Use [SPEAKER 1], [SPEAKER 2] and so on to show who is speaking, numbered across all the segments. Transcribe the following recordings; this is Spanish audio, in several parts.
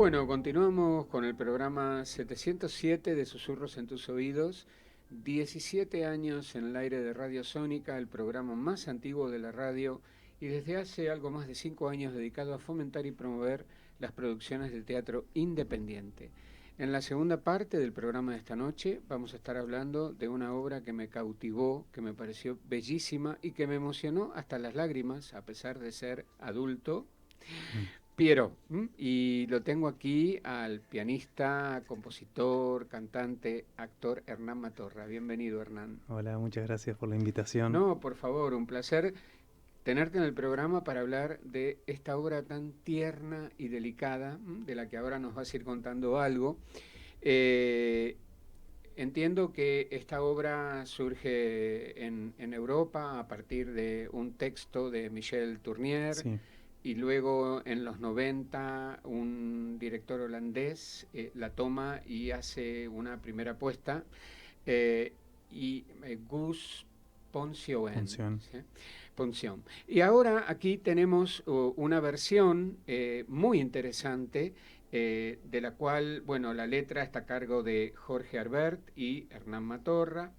[SPEAKER 1] Bueno, continuamos con el programa 707 de Susurros en tus oídos. 17 años en el aire de Radio Sónica, el programa más antiguo de la radio, y desde hace algo más de 5 años dedicado a fomentar y promover las producciones de teatro independiente. En la segunda parte del programa de esta noche vamos a estar hablando de una obra que me cautivó, que me pareció bellísima y que me emocionó hasta las lágrimas, a pesar de ser adulto.
[SPEAKER 2] Mm.
[SPEAKER 1] Piero, y lo tengo aquí al pianista, compositor, cantante, actor Hernán Matorra. Bienvenido, Hernán.
[SPEAKER 2] Hola, muchas gracias por la invitación.
[SPEAKER 1] No, por favor, un placer tenerte en el programa para hablar de esta obra tan tierna y delicada, de la que ahora nos vas a ir contando algo. Eh, Entiendo que esta obra surge en Europa a partir de un texto de Michel Tournier,
[SPEAKER 2] Sí,
[SPEAKER 1] y luego en los 90 un director holandés la toma y hace una primera apuesta, Gus Poncioen.
[SPEAKER 2] función.
[SPEAKER 1] ¿Sí? Poncion. Y ahora aquí tenemos una versión muy interesante, de la cual, bueno, la letra está a cargo de Jorge Arbert y Hernán Matorra,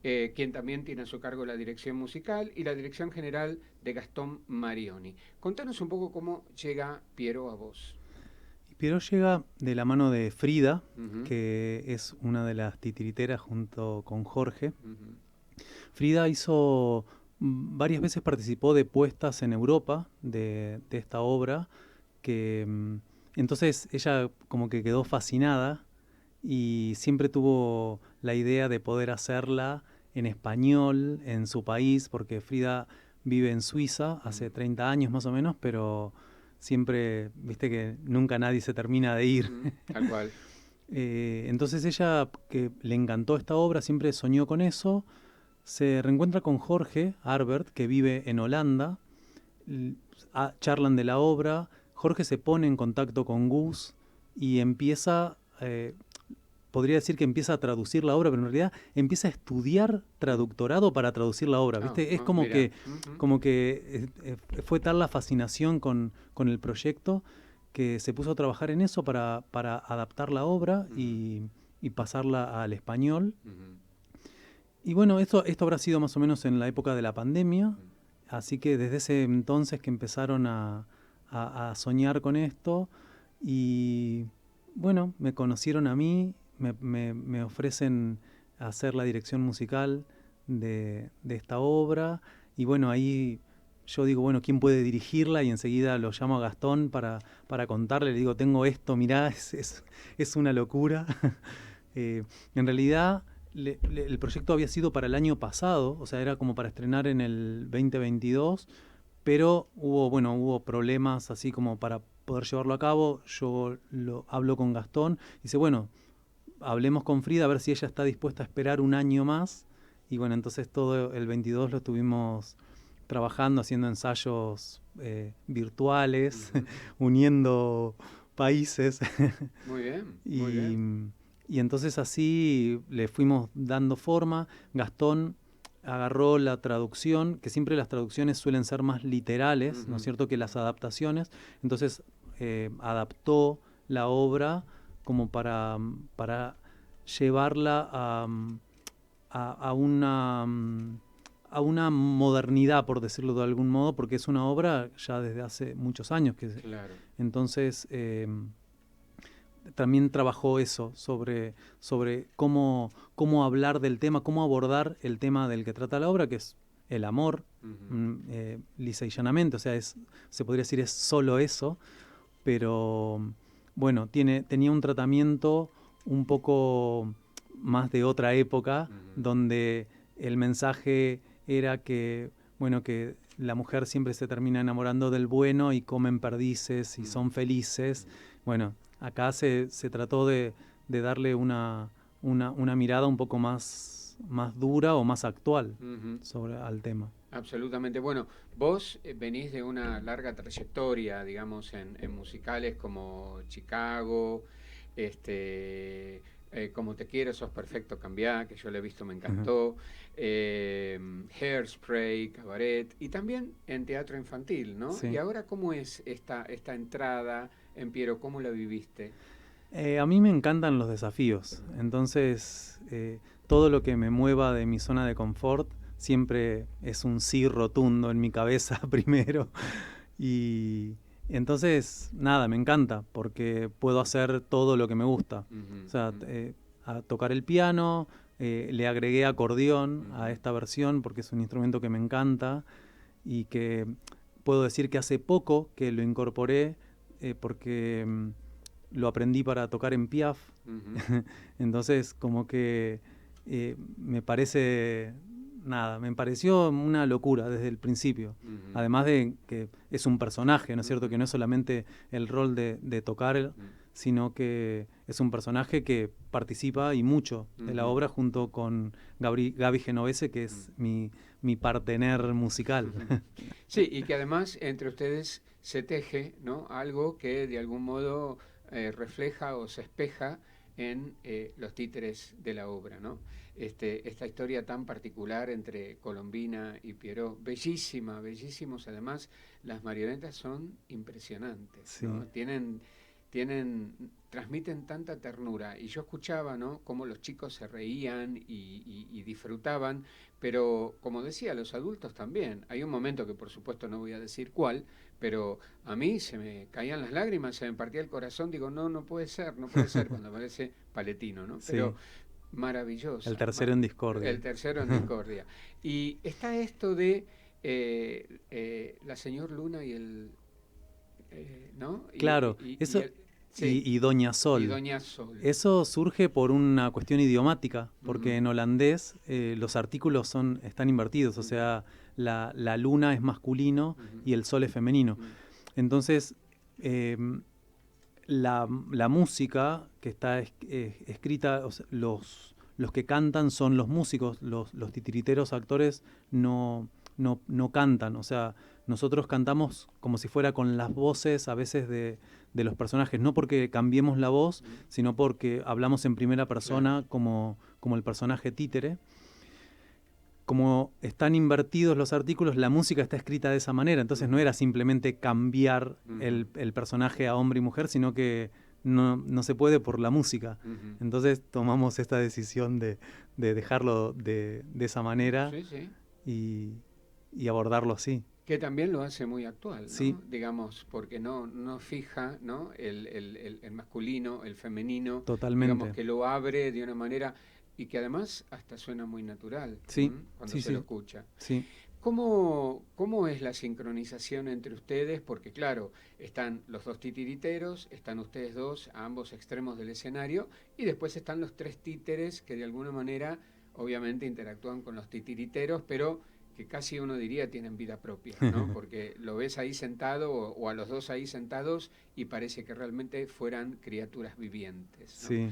[SPEAKER 1] quien también tiene a su cargo la dirección musical y la dirección general de Gastón Marioni. Contanos un poco cómo llega Piero a vos.
[SPEAKER 2] Piero llega de la mano de Frida,
[SPEAKER 1] Ujú,
[SPEAKER 2] que es una de las titiriteras junto con Jorge.
[SPEAKER 1] ujú,
[SPEAKER 2] Frida hizo varias veces participó de puestas en Europa de esta obra, que entonces ella como que quedó fascinada y siempre tuvo la idea de poder hacerla en español en su país, porque Frida vive en Suiza hace 30 años más o menos, pero siempre, viste que nunca nadie se termina de ir.
[SPEAKER 1] tal cual.
[SPEAKER 2] Entonces ella, que le encantó esta obra, siempre soñó con eso, se reencuentra con Jorge Arbert, que vive en Holanda, charlan de la obra, Jorge se pone en contacto con Gus y empieza, podría decir que empieza a traducir la obra, pero en realidad empieza a estudiar traductorado para traducir la obra,
[SPEAKER 1] Ah,
[SPEAKER 2] ¿viste? Es
[SPEAKER 1] mira.
[SPEAKER 2] como que fue tal la fascinación con el proyecto que se puso a trabajar en eso para adaptar la obra y pasarla al español. Y bueno, esto habrá sido más o menos en la época de la pandemia, así que desde ese entonces que empezaron a soñar con esto y bueno, me conocieron a mí, me ofrecen hacer la dirección musical de esta obra y bueno, ahí yo digo, bueno, ¿quién puede dirigirla? Y enseguida lo llamo a Gastón para contarle, le digo, tengo esto, mirá, es una locura. En realidad el proyecto había sido para el año pasado, o sea, era como para estrenar en el 2022, pero hubo problemas así como para poder llevarlo a cabo. Yo lo hablo con Gastón y dice, bueno, hablemos con Frida a ver si ella está dispuesta a esperar un año más. Y bueno, entonces todo el 22 lo estuvimos trabajando, haciendo ensayos virtuales, uniendo países.
[SPEAKER 1] Muy bien, muy
[SPEAKER 2] y,
[SPEAKER 1] bien.
[SPEAKER 2] y entonces así le fuimos dando forma. Gastón agarró la traducción, que siempre las traducciones suelen ser más literales, ¿no es cierto?, que las adaptaciones. Entonces adaptó la obra como para llevarla a una a una modernidad, por decirlo de algún modo, porque es una obra ya desde hace muchos años.
[SPEAKER 1] Claro.
[SPEAKER 2] Entonces, también trabajó eso, sobre cómo hablar del tema, cómo abordar el tema del que trata la obra, que es el amor, lisa y llanamente, o sea, se podría decir es solo eso, pero bueno, tenía un tratamiento un poco más de otra época, donde el mensaje era que, bueno, que la mujer siempre se termina enamorando del bueno y comen perdices y son felices. Bueno, acá se trató de darle una mirada un poco más dura o más actual al tema.
[SPEAKER 1] Absolutamente. Bueno, vos venís de una larga trayectoria, digamos, en musicales como Chicago, Como te quiero, sos perfecto, cambiá, que yo lo he visto, me encantó, Hairspray, Cabaret, y también en teatro infantil, ¿no? Y
[SPEAKER 2] Sí.
[SPEAKER 1] ahora, ¿cómo es esta entrada? en Piero, ¿cómo la viviste?
[SPEAKER 2] A mí me encantan los desafíos, entonces todo lo que me mueva de mi zona de confort siempre es un sí rotundo en mi cabeza primero. Y entonces, nada, me encanta porque puedo hacer todo lo que me gusta. O sea, a tocar el piano, le agregué acordeón a esta versión porque es un instrumento que me encanta y que puedo decir que hace poco que lo incorporé porque lo aprendí para tocar en Piaf. Entonces, como que me parece, nada, me pareció una locura desde el principio. Además de que es un personaje, ¿no es cierto? Que no es solamente el rol de tocar, sino que es un personaje que participa y mucho de la obra junto con Gaby Genovese, que es mi partener musical.
[SPEAKER 1] Sí, y que además entre ustedes se teje, ¿no? Algo que de algún modo refleja o se espeja en los títeres de la obra, ¿no? Esta historia tan particular entre Colombina y Pierrot, bellísima, bellísimos. Además, las marionetas son impresionantes, ¿no?
[SPEAKER 2] Sí.
[SPEAKER 1] Transmiten tanta ternura. Y yo escuchaba, ¿no?, cómo los chicos se reían y disfrutaban, pero como decía, los adultos también. Hay un momento que por supuesto no voy a decir cuál, pero a mí se me caían las lágrimas, se me partía el corazón, digo, no, no puede ser, no puede ser, cuando aparece Paletino, ¿no?
[SPEAKER 2] Sí.
[SPEAKER 1] Pero maravillosa.
[SPEAKER 2] El tercero en discordia.
[SPEAKER 1] El tercero en discordia. Y está esto de la señor Luna y el... ¿no?
[SPEAKER 2] Claro, eso...
[SPEAKER 1] Sí.
[SPEAKER 2] Y Doña Sol.
[SPEAKER 1] Y Doña Sol.
[SPEAKER 2] Eso surge por una cuestión idiomática, porque en holandés los artículos están invertidos, o sea, la luna es masculino y el sol es femenino. Entonces, la música que está escrita, o sea, los que cantan son los músicos, los titiriteros actores no cantan, o sea, nosotros cantamos como si fuera con las voces a veces de los personajes, no porque cambiemos la voz, sino porque hablamos en primera persona, claro, como el personaje títere. Como están invertidos los artículos, la música está escrita de esa manera, entonces no era simplemente cambiar el personaje a hombre y mujer, sino que no se puede por la música. Entonces tomamos esta decisión de dejarlo de esa manera, y abordarlo así.
[SPEAKER 1] Que también lo hace muy actual, ¿no?
[SPEAKER 2] Sí.
[SPEAKER 1] Digamos, porque no fija, ¿no?, el masculino, el femenino.
[SPEAKER 2] Totalmente.
[SPEAKER 1] Digamos que lo abre de una manera y que además hasta suena muy natural,
[SPEAKER 2] sí,
[SPEAKER 1] cuando se lo escucha.
[SPEAKER 2] Sí.
[SPEAKER 1] ¿Cómo es la sincronización entre ustedes? Porque claro, están los dos titiriteros, están ustedes dos a ambos extremos del escenario, y después están los tres títeres que de alguna manera obviamente interactúan con los titiriteros, pero que casi uno diría tienen vida propia, ¿no? Porque lo ves ahí sentado o a los dos ahí sentados y parece que realmente fueran criaturas vivientes, ¿no?
[SPEAKER 2] Sí.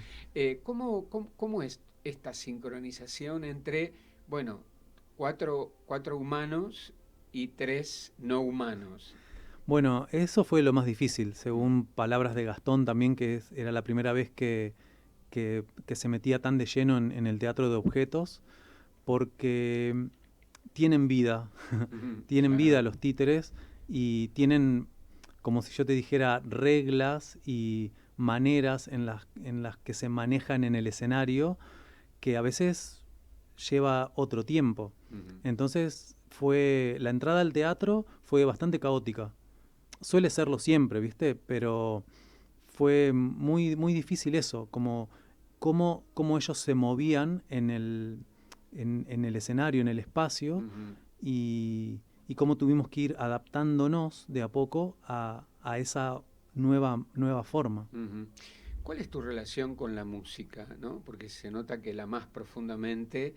[SPEAKER 1] ¿Cómo es esta sincronización entre, bueno, cuatro humanos y tres no humanos?
[SPEAKER 2] Bueno, eso fue lo más difícil, según palabras de Gastón también, que era la primera vez que se metía tan de lleno en el teatro de objetos, porque tienen vida, tienen vida los títeres y tienen, como si yo te dijera, reglas y maneras en las que se manejan en el escenario que a veces lleva otro tiempo. Entonces la entrada al teatro fue bastante caótica. Suele serlo siempre, ¿viste? Pero fue muy, muy difícil eso, como cómo ellos se movían en el escenario, en el espacio, y cómo tuvimos que ir adaptándonos de a poco a esa nueva forma.
[SPEAKER 1] ¿Cuál es tu relación con la música, ¿no? Porque se nota que la más profundamente,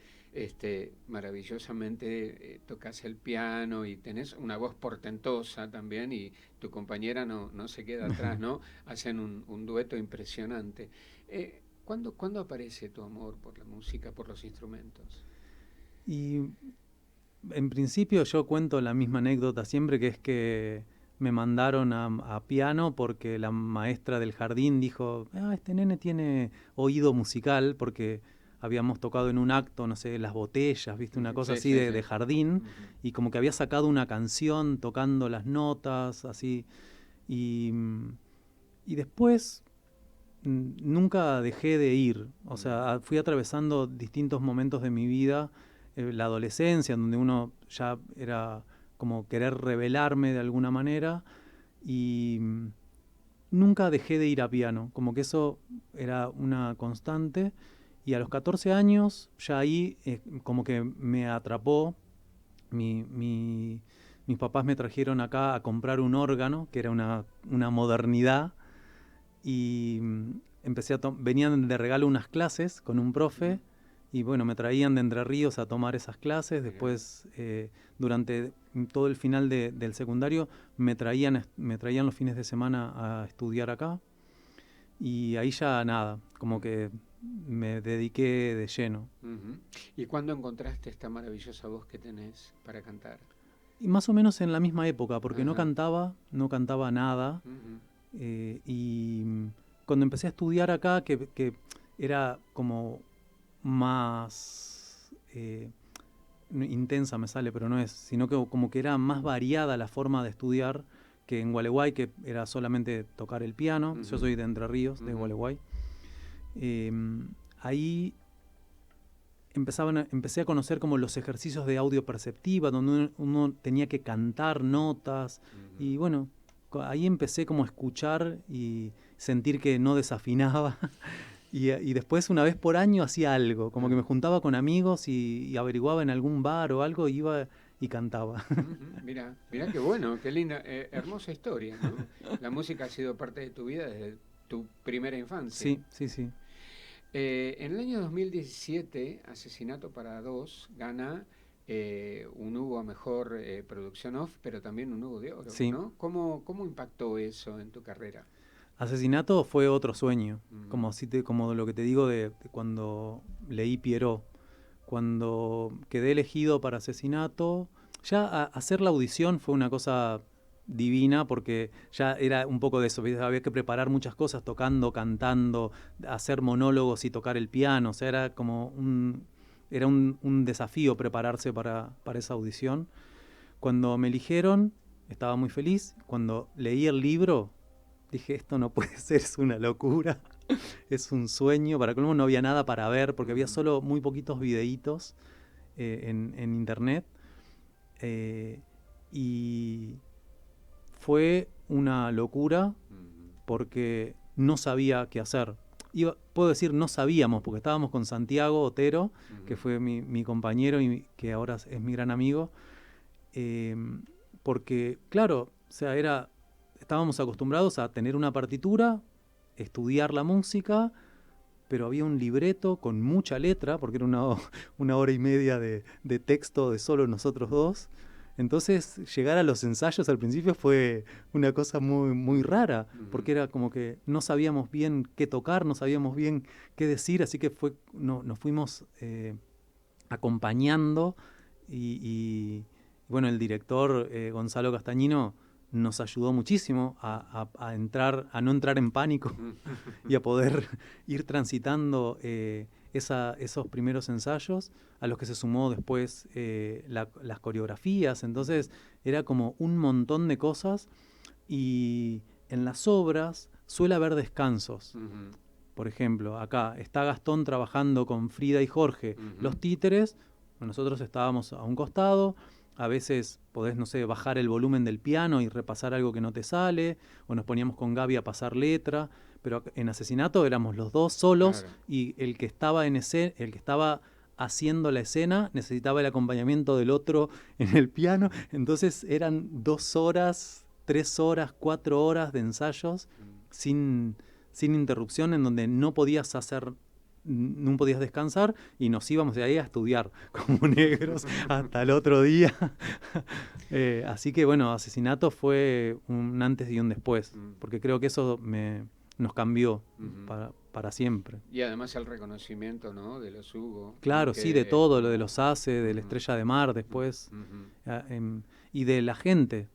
[SPEAKER 1] maravillosamente tocas el piano y tenés una voz portentosa también, y tu compañera no se queda atrás, ¿no? Hacen un dueto impresionante. ¿Cuándo aparece tu amor por la música, por los instrumentos?
[SPEAKER 2] Y en principio yo cuento la misma anécdota siempre, que es que me mandaron a piano porque la maestra del jardín dijo, este nene tiene oído musical, porque habíamos tocado en un acto, no sé, Las Botellas, ¿viste? Una cosa así de jardín, y como que había sacado una canción tocando las notas, así, y Y después nunca dejé de ir. O sea, fui atravesando distintos momentos de mi vida, la adolescencia, en donde uno ya era como querer rebelarme de alguna manera, y nunca dejé de ir a piano, como que eso era una constante. Y a los 14 años, ya ahí como que me atrapó. Mis papás me trajeron acá a comprar un órgano, que era una modernidad, y venían de regalo unas clases con un profe, y bueno, me traían de Entre Ríos a tomar esas clases. Después, durante todo el final del secundario, me traían los fines de semana a estudiar acá, y ahí ya nada, como que me dediqué de lleno.
[SPEAKER 1] Uh-huh. ¿Y cuándo encontraste esta maravillosa voz que tenés para cantar?
[SPEAKER 2] Y más o menos en la misma época, porque
[SPEAKER 1] Ajá.
[SPEAKER 2] no cantaba nada.
[SPEAKER 1] Uh-huh.
[SPEAKER 2] Y cuando empecé a estudiar acá, que era como más intensa, me sale, pero no es, sino que como que era más variada la forma de estudiar que en Gualeguay, que era solamente tocar el piano.
[SPEAKER 1] Uh-huh.
[SPEAKER 2] Yo soy de Entre Ríos, de Gualeguay. Ahí empecé a conocer como los ejercicios de audio perceptiva, donde uno tenía que cantar notas. Uh-huh. Y bueno, ahí empecé como a escuchar y sentir que no desafinaba. y después, una vez por año, hacía algo, como que me juntaba con amigos y averiguaba en algún bar o algo, iba y cantaba.
[SPEAKER 1] Uh-huh. Mira qué bueno, qué linda, hermosa historia, ¿no? La música ha sido parte de tu vida desde tu primera infancia.
[SPEAKER 2] Sí.
[SPEAKER 1] En el año 2017, Asesinato para Dos gana un Hugo a Mejor Producción Off, pero también un Hugo de Oro,
[SPEAKER 2] sí.
[SPEAKER 1] ¿no? ¿Cómo impactó eso en tu carrera?
[SPEAKER 2] Asesinato fue otro sueño, como lo que te digo de cuando leí Pierrot. Cuando quedé elegido para Asesinato, ya hacer la audición fue una cosa divina, porque ya era un poco de eso, había que preparar muchas cosas, tocando, cantando, hacer monólogos y tocar el piano. O sea, era como un desafío prepararse para esa audición. Cuando me eligieron, estaba muy feliz. Cuando leí el libro, dije, esto no puede ser, es una locura, es un sueño. Para colmo no había nada para ver, porque había solo muy poquitos videitos en internet. Y fue una locura, porque no sabía qué hacer. Puedo decir no sabíamos, porque estábamos con Santiago Otero, que fue mi compañero y que ahora es mi gran amigo. Porque, claro, o sea, estábamos acostumbrados a tener una partitura, estudiar la música, pero había un libreto con mucha letra, porque era una hora y media de texto de solo nosotros dos. Entonces, llegar a los ensayos al principio fue una cosa muy, muy rara, porque era como que no sabíamos bien qué tocar, no sabíamos bien qué decir, así que nos fuimos acompañando, y bueno, el director Gonzalo Castañino nos ayudó muchísimo a no entrar en pánico y a poder ir transitando esos primeros ensayos, a los que se sumó después las coreografías. Entonces era como un montón de cosas, y en las obras suele haber descansos. Por ejemplo, acá está Gastón trabajando con Frida y Jorge, los títeres. Nosotros estábamos a un costado. A veces podés, no sé, bajar el volumen del piano y repasar algo que no te sale, o nos poníamos con Gaby a pasar letra. Pero en Asesinato éramos los dos solos, claro. Y el que estaba haciendo la escena necesitaba el acompañamiento del otro en el piano. Entonces eran 2 horas, 3 horas, 4 horas de ensayos sin interrupción, en donde no podías descansar, y nos íbamos de ahí a estudiar como negros hasta el otro día. Así que bueno, Asesinato fue un antes y un después, porque creo que eso nos cambió para siempre.
[SPEAKER 1] Y además el reconocimiento, ¿no?, de los Hugo.
[SPEAKER 2] Claro, sí, de todo, lo de los ACE, de la Estrella de Mar después, y de la gente,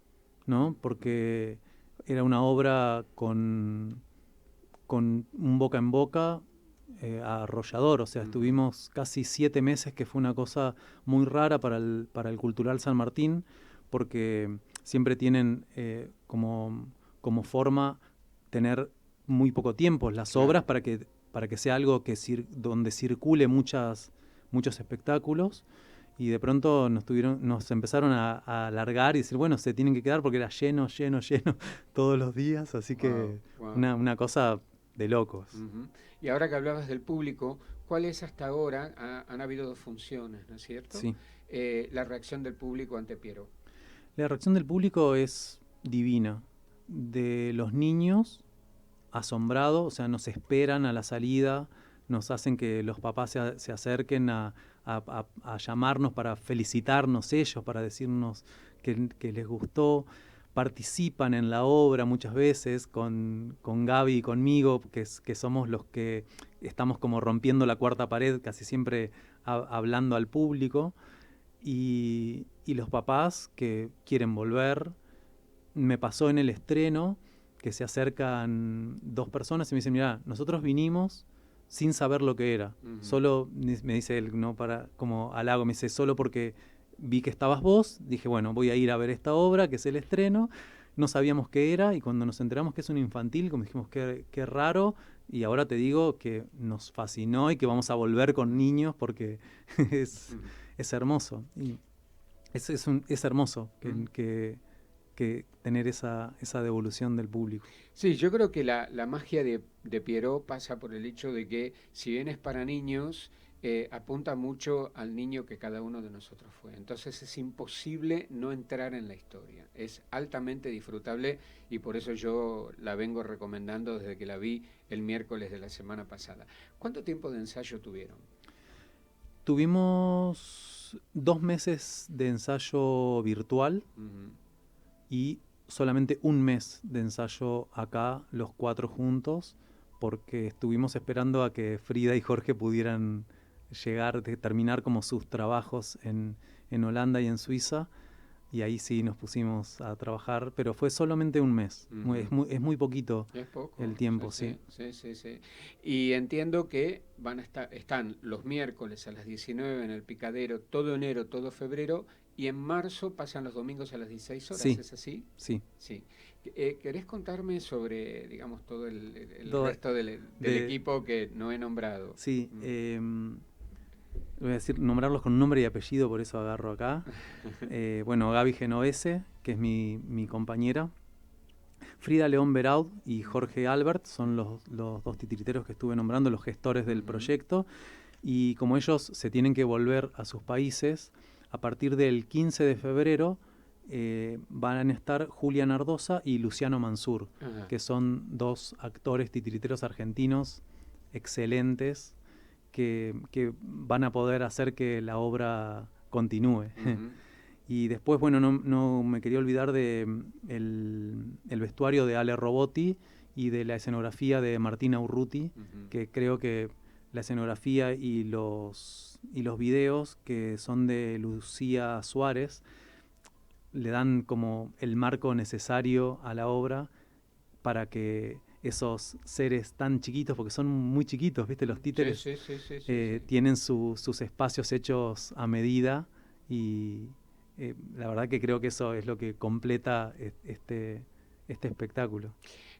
[SPEAKER 2] ¿no? Porque era una obra con un boca en boca arrollador. O sea, estuvimos casi 7 meses, que fue una cosa muy rara para el Cultural San Martín, porque siempre tienen como forma tener muy poco tiempo las obras para que sea algo donde circule muchos espectáculos. Y de pronto nos empezaron a alargar y decir, bueno, se tienen que quedar porque era lleno todos los días, así que una cosa de locos.
[SPEAKER 1] Uh-huh. Y ahora que hablabas del público, ¿cuál es hasta ahora? Han habido 2 funciones, ¿no es cierto?
[SPEAKER 2] Sí.
[SPEAKER 1] La reacción del público ante Pierrot.
[SPEAKER 2] La reacción del público es divina. De los niños, asombrados, o sea, nos esperan a la salida, nos hacen que los papás se acerquen a llamarnos para felicitarnos ellos, para decirnos que les gustó. Participan en la obra muchas veces con Gaby y conmigo, que somos los que estamos como rompiendo la cuarta pared, casi siempre hablando al público. Y los papás que quieren volver. Me pasó en el estreno que se acercan 2 personas y me dicen, mira, nosotros vinimos sin saber lo que era. Uh-huh. Solo, me dice él, no para como halago, me dice, solo porque vi que estabas vos, dije, bueno, voy a ir a ver esta obra, que es el estreno. No sabíamos qué era, y cuando nos enteramos que es un infantil, como dijimos, qué raro, y ahora te digo que nos fascinó y que vamos a volver con niños porque es hermoso. Y es hermoso que tener esa devolución del público.
[SPEAKER 1] Sí, yo creo que la magia de Pierrot pasa por el hecho de que, si bien es para niños, apunta mucho al niño que cada uno de nosotros fue. Entonces es imposible no entrar en la historia. Es altamente disfrutable y por eso yo la vengo recomendando desde que la vi el miércoles de la semana pasada. ¿Cuánto tiempo de ensayo tuvieron?
[SPEAKER 2] Tuvimos 2 meses de ensayo virtual. Uh-huh. Y solamente 1 mes de ensayo acá, los 4 juntos, porque estuvimos esperando a que Frida y Jorge pudieran terminar como sus trabajos en Holanda y en Suiza, y ahí sí nos pusimos a trabajar, pero fue solamente 1 mes. Uh-huh. Es muy poquito el tiempo, sí.
[SPEAKER 1] Sí. Y entiendo que están los miércoles a las 19 en el Picadero, todo enero, todo febrero, y en marzo pasan los domingos a las 16 horas, sí. ¿Es así?
[SPEAKER 2] Sí.
[SPEAKER 1] ¿Querés contarme sobre, digamos, todo el resto del equipo que no he nombrado?
[SPEAKER 2] Sí, voy a nombrarlos con nombre y apellido, por eso agarro acá. Bueno, Gaby Genovese, que es mi compañera. Frida León Beraud y Jorge Albert son los 2 titiriteros que estuve nombrando, los gestores del proyecto. Y como ellos se tienen que volver a sus países, a partir del 15 de febrero van a estar Julia Nardosa y Luciano Mansur, uh-huh. que son 2 actores titiriteros argentinos excelentes que van a poder hacer que la obra continúe. Uh-huh. Y después, bueno, no me quería olvidar de el vestuario de Ale Robotti y de la escenografía de Martina Urruti, uh-huh. que creo que la escenografía y los videos, que son de Lucía Suárez, le dan como el marco necesario a la obra para que esos seres tan chiquitos, porque son muy chiquitos, ¿viste? Los títeres sí. Tienen sus espacios hechos a medida, y la verdad que creo que eso es lo que completa este espectáculo.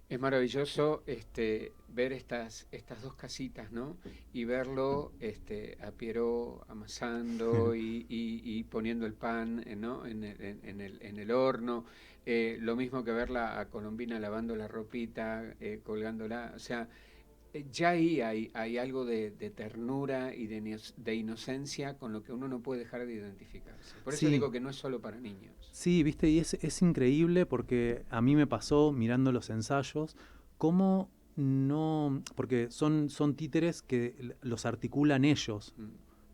[SPEAKER 1] Es maravilloso ver estas 2 casitas, ¿no? Y verlo a Pierrot amasando y poniendo el pan, ¿no? en el horno. Lo mismo que verla a Colombina lavando la ropita, colgándola. O sea, ya ahí hay algo de ternura y de inocencia con lo que uno no puede dejar de identificarse. Por eso digo que no es solo para niños.
[SPEAKER 2] Sí, viste, y es increíble, porque a mí me pasó mirando los ensayos, cómo no, porque son títeres que los articulan ellos,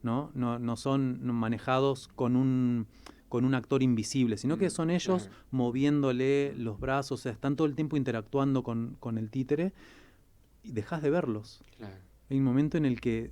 [SPEAKER 2] ¿no? No son manejados con un actor invisible, sino que son ellos moviéndole los brazos, o sea, están todo el tiempo interactuando con el títere, y dejas de verlos. Claro. Hay un momento en el que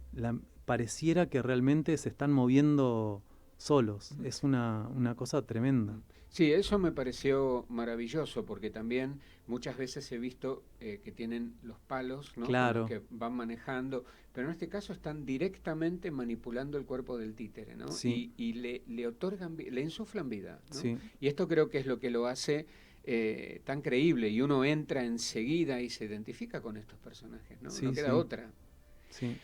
[SPEAKER 2] pareciera que realmente se están moviendo solos. Es una cosa tremenda.
[SPEAKER 1] Sí, eso me pareció maravilloso, porque también muchas veces he visto que tienen los palos, ¿no?
[SPEAKER 2] Claro.
[SPEAKER 1] Que van manejando, pero en este caso están directamente manipulando el cuerpo del títere, ¿no?
[SPEAKER 2] Sí.
[SPEAKER 1] Y le otorgan, le insuflan vida, ¿no?
[SPEAKER 2] Sí.
[SPEAKER 1] Y esto creo que es lo que lo hace tan creíble, y uno entra enseguida y se identifica con estos personajes, ¿no?
[SPEAKER 2] Sí,
[SPEAKER 1] No queda
[SPEAKER 2] sí.
[SPEAKER 1] otra.
[SPEAKER 2] Sí.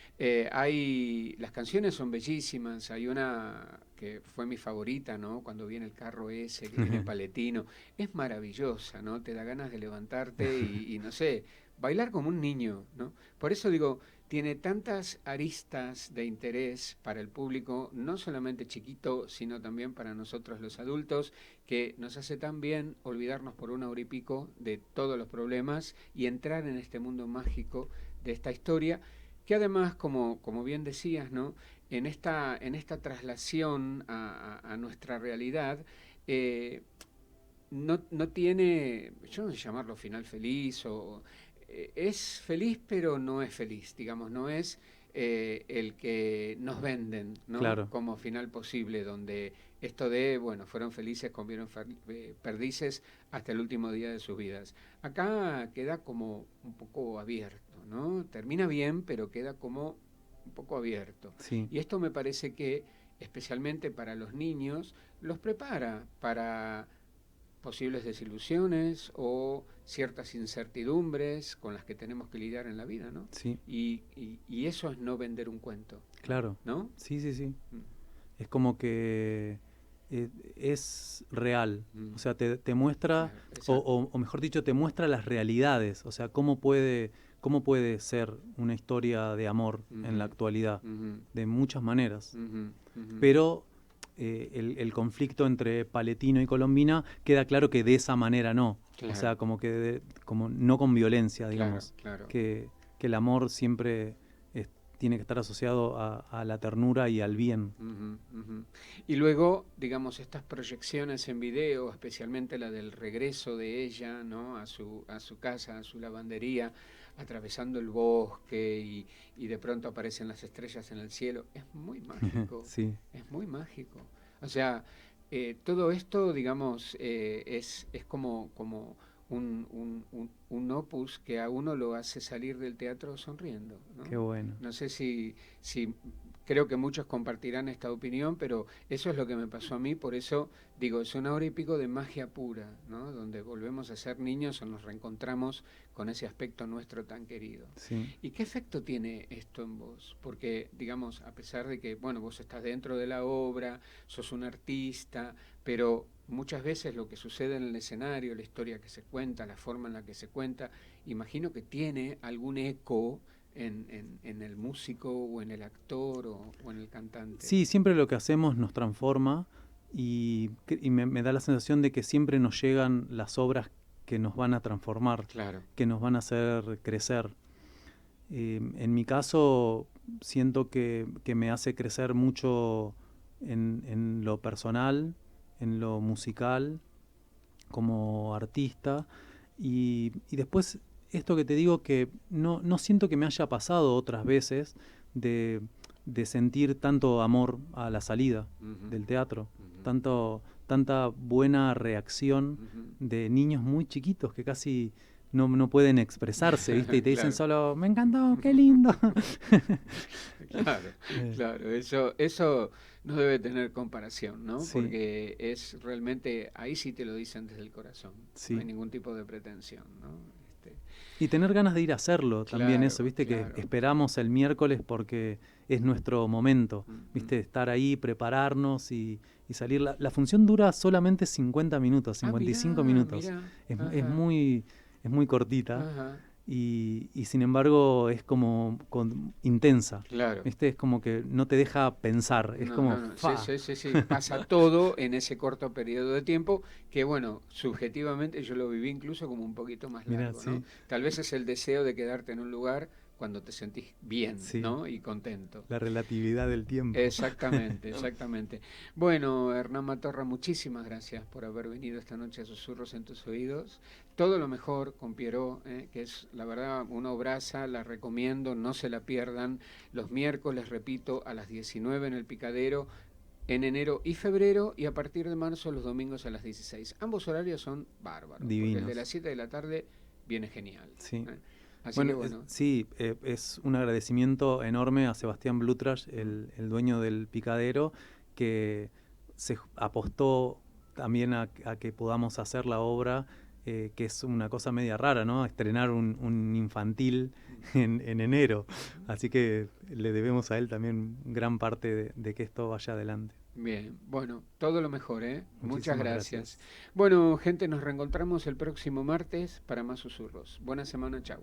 [SPEAKER 1] Las canciones son bellísimas, hay una que fue mi favorita, ¿no? Cuando viene el carro ese, que viene Paletino, es maravillosa, ¿no? Te da ganas de levantarte y no sé, bailar como un niño, ¿no? Por eso digo, tiene tantas aristas de interés para el público, no solamente chiquito, sino también para nosotros los adultos, que nos hace tan bien olvidarnos por una hora y pico de todos los problemas y entrar en este mundo mágico de esta historia, que además, como bien decías, ¿no? En esta traslación a nuestra realidad, eh, no tiene, yo no sé llamarlo final feliz, es feliz pero no es feliz, digamos, no es el que nos venden, ¿no?
[SPEAKER 2] Claro.
[SPEAKER 1] Como final posible, donde esto de, bueno, fueron felices, comieron perdices hasta el último día de sus vidas. Acá queda como un poco abierto, ¿no? Termina bien, pero queda como un poco abierto.
[SPEAKER 2] Sí.
[SPEAKER 1] Y esto me parece que, especialmente para los niños, los prepara para posibles desilusiones o ciertas incertidumbres con las que tenemos que lidiar en la vida, ¿no?
[SPEAKER 2] Sí.
[SPEAKER 1] Y eso es no vender un cuento.
[SPEAKER 2] Claro.
[SPEAKER 1] ¿No?
[SPEAKER 2] Sí, sí, sí.
[SPEAKER 1] Mm.
[SPEAKER 2] Es como que es real.
[SPEAKER 1] Mm.
[SPEAKER 2] O sea, te muestra,
[SPEAKER 1] Claro,
[SPEAKER 2] o mejor dicho, te muestra las realidades. O sea, cómo puede ser una historia de amor en la actualidad, de muchas maneras. Pero el conflicto entre Paletino y Colombina queda claro que de esa manera no.
[SPEAKER 1] Claro.
[SPEAKER 2] O sea, como que como no con violencia, digamos.
[SPEAKER 1] Claro.
[SPEAKER 2] Que el amor siempre tiene que estar asociado a la ternura y al bien.
[SPEAKER 1] Y luego, digamos, estas proyecciones en video, especialmente la del regreso de ella, ¿no? a su casa, a su lavandería, atravesando el bosque y de pronto aparecen las estrellas en el cielo, es muy mágico.
[SPEAKER 2] Sí.
[SPEAKER 1] Es muy mágico. O sea, todo esto, digamos, es como un opus que a uno lo hace salir del teatro sonriendo, ¿no?
[SPEAKER 2] Qué bueno.
[SPEAKER 1] No sé si creo que muchos compartirán esta opinión, pero eso es lo que me pasó a mí, por eso digo, es una hora y pico de magia pura, ¿no? Donde volvemos a ser niños o nos reencontramos con ese aspecto nuestro tan querido.
[SPEAKER 2] Sí.
[SPEAKER 1] ¿Y qué efecto tiene esto en vos? Porque, digamos, a pesar de que, bueno, vos estás dentro de la obra, sos un artista, pero muchas veces lo que sucede en el escenario, la historia que se cuenta, la forma en la que se cuenta, imagino que tiene algún eco en el músico o en el actor o en el cantante.
[SPEAKER 2] Sí, siempre lo que hacemos nos transforma y me da la sensación de que siempre nos llegan las obras que nos van a transformar,
[SPEAKER 1] Claro.
[SPEAKER 2] que nos van a hacer crecer. En mi caso, siento que me hace crecer mucho en lo personal, en lo musical, como artista, y después esto que te digo que no siento que me haya pasado otras veces de sentir tanto amor a la salida del teatro, tanta buena reacción de niños muy chiquitos que casi no pueden expresarse, ¿viste? Y te dicen solo, me encantó, qué lindo.
[SPEAKER 1] Claro, eso no debe tener comparación, ¿no?
[SPEAKER 2] Sí.
[SPEAKER 1] Porque es realmente, ahí sí te lo dicen desde el corazón,
[SPEAKER 2] sí.
[SPEAKER 1] No hay ningún tipo de pretensión, ¿no?
[SPEAKER 2] Y tener ganas de ir a hacerlo también,
[SPEAKER 1] Claro,
[SPEAKER 2] eso, ¿viste?
[SPEAKER 1] claro.
[SPEAKER 2] Que esperamos el miércoles porque es nuestro momento, ¿viste? Estar ahí, prepararnos y salir. La función dura solamente 50 minutos, 55 minutos. Es muy cortita.
[SPEAKER 1] Ajá.
[SPEAKER 2] Y sin embargo es como intensa.
[SPEAKER 1] Claro.
[SPEAKER 2] ¿Viste? Es como que no te deja pensar. Es como.
[SPEAKER 1] Sí. Pasa todo en ese corto periodo de tiempo que, bueno, subjetivamente yo lo viví incluso como un poquito más largo.
[SPEAKER 2] Mirá,
[SPEAKER 1] ¿no?
[SPEAKER 2] sí.
[SPEAKER 1] Tal vez es el deseo de quedarte en un lugar cuando te sentís bien, ¿no? Y contento.
[SPEAKER 2] La relatividad del tiempo.
[SPEAKER 1] Exactamente. Bueno, Hernán Matorra, muchísimas gracias por haber venido esta noche a Susurros en tus oídos. Todo lo mejor con Pierrot, que es la verdad una obraza, la recomiendo, no se la pierdan. Los miércoles, repito, a las 19 en el Picadero, en enero y febrero, y a partir de marzo los domingos a las 16. Ambos horarios son bárbaros.
[SPEAKER 2] Divinos.
[SPEAKER 1] Porque el de las 7 de la tarde viene genial.
[SPEAKER 2] Sí.
[SPEAKER 1] Así
[SPEAKER 2] bueno,
[SPEAKER 1] que bueno.
[SPEAKER 2] Sí, es un agradecimiento enorme a Sebastián Blutrasch, el dueño del Picadero, que se apostó también a que podamos hacer la obra que es una cosa media rara, ¿no? Estrenar un infantil en enero. Así que le debemos a él también gran parte de que esto vaya adelante.
[SPEAKER 1] Bien, bueno, todo lo mejor, ¿eh? Muchas
[SPEAKER 2] Muchísimas
[SPEAKER 1] gracias.
[SPEAKER 2] gracias.
[SPEAKER 1] Bueno, gente, nos reencontramos el próximo martes para más susurros. Buena semana, chao.